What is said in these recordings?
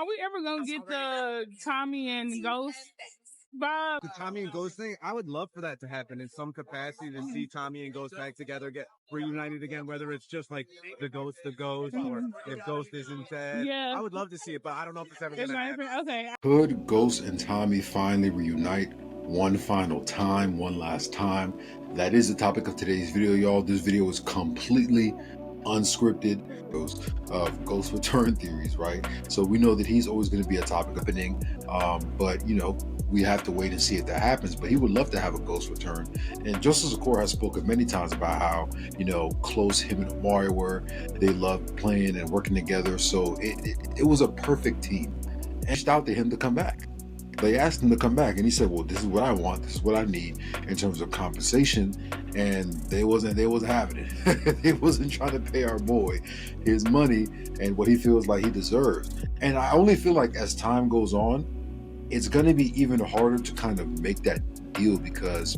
Are we ever gonna get the Tommy and Ghost vibe? The Tommy and Ghost thing, I would love for that to happen in some capacity, to see Tommy and Ghost back together, get reunited again, whether it's just like the Ghost, or if Ghost isn't dead. Yeah. I would love to see it, but I don't know if it's ever It's gonna not happen. even okay. Could Ghost and Tommy finally reunite one final time, one last time? That is the topic of today's video, y'all. This video is completely unscripted of Ghost return theories, right? So we know that he's always going to be a topic of opinion, but you know, we have to wait and see if that happens. But he would love to have a Ghost return. And Joseph Sikora has spoken many times about how, you know, close him and Omari were. They loved playing and working together. So it was a perfect team. And reached out to him to come back. They asked him to come back, and he said, well, this is what I want, this is what I need in terms of compensation. And they wasn't having it. They wasn't trying to pay our boy his money and what he feels like he deserves. And I only feel like as time goes on, it's going to be even harder to kind of make that deal, because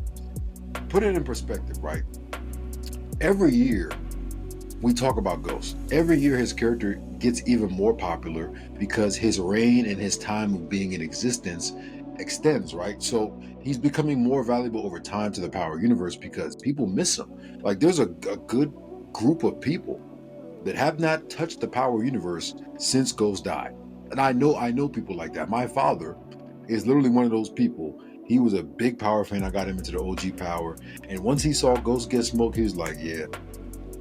put it in perspective, right? Every year we talk about Ghost. Every year his character gets even more popular because his reign and his time of being in existence extends, right? So he's becoming more valuable over time to the Power Universe because people miss him. Like, there's a good group of people that have not touched the Power Universe since Ghost died. And I know people like that. My father is literally one of those people. He was a big Power fan. I got him into the OG Power. And once he saw Ghost get smoked, he was like, yeah,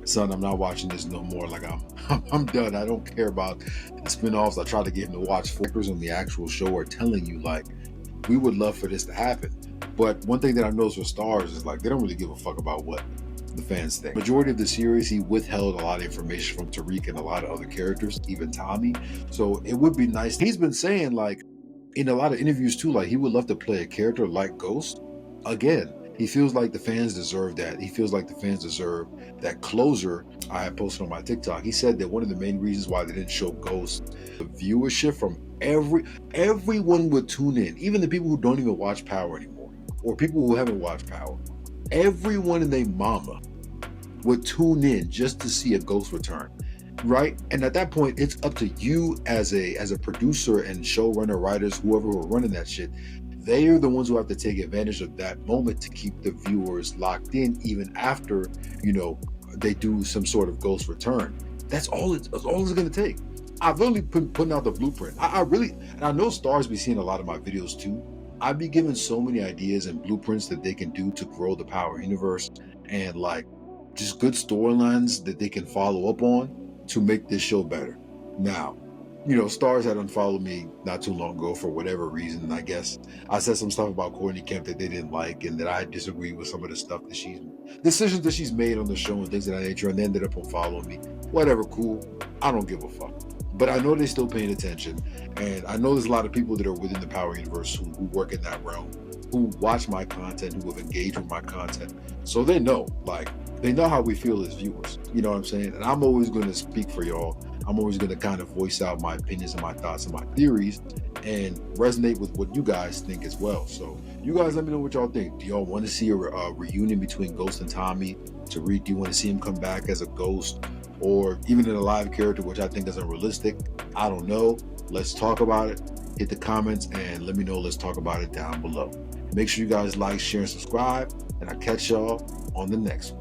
son, I'm not watching this no more. Like, I'm done. I don't care about the spinoffs. I try to get him to watch. Focus on the actual show are telling you, like, we would love for this to happen. But one thing that I noticed with Stars is, like, they don't really give a fuck about what the fans think. Majority of the series, he withheld a lot of information from Tariq and a lot of other characters, even Tommy. So it would be nice. He's been saying, like, in a lot of interviews too, like, he would love to play a character like Ghost again. He feels like the fans deserve that. He feels like the fans deserve that closure. I had posted on my TikTok. He said that one of the main reasons why they didn't show Ghost, the viewership from everyone would tune in, even the people who don't even watch Power anymore, or people who haven't watched Power. Everyone and their mama would tune in just to see a Ghost return, right? And at that point, it's up to you as a producer and showrunner, writers, whoever who are running that shit. They are the ones who have to take advantage of that moment to keep the viewers locked in, even after, you know, they do some sort of Ghost return. That's all it's going to take. I've literally putting out the blueprint. I really, and I know Stars be seeing a lot of my videos too. I'd be given so many ideas and blueprints that they can do to grow the Power Universe, and like just good storylines that they can follow up on to make this show better. Now, you know, Stars had unfollowed me not too long ago for whatever reason. I guess I said some stuff about Courtney Kemp that they didn't like, and that I disagreed with some of the stuff that decisions that she's made on the show and things of that nature, and they ended up unfollowing me. Whatever, cool. I don't give a fuck. But I know they're still paying attention, and I know there's a lot of people that are within the Power Universe who work in that realm, who watch my content, who have engaged with my content. So they know, like, they know how we feel as viewers. You know what I'm saying? And I'm always going to speak for y'all. I'm always going to kind of voice out my opinions and my thoughts and my theories and resonate with what you guys think as well. So you guys let me know what y'all think. Do y'all want to see a reunion between Ghost and Tommy? Tariq, do you want to see him come back as a Ghost, or even in a live character, which I think is unrealistic? I don't know. Let's talk about it. Hit the comments and let me know. Let's talk about it down below. Make sure you guys like, share, and subscribe, and I'll catch y'all on the next one.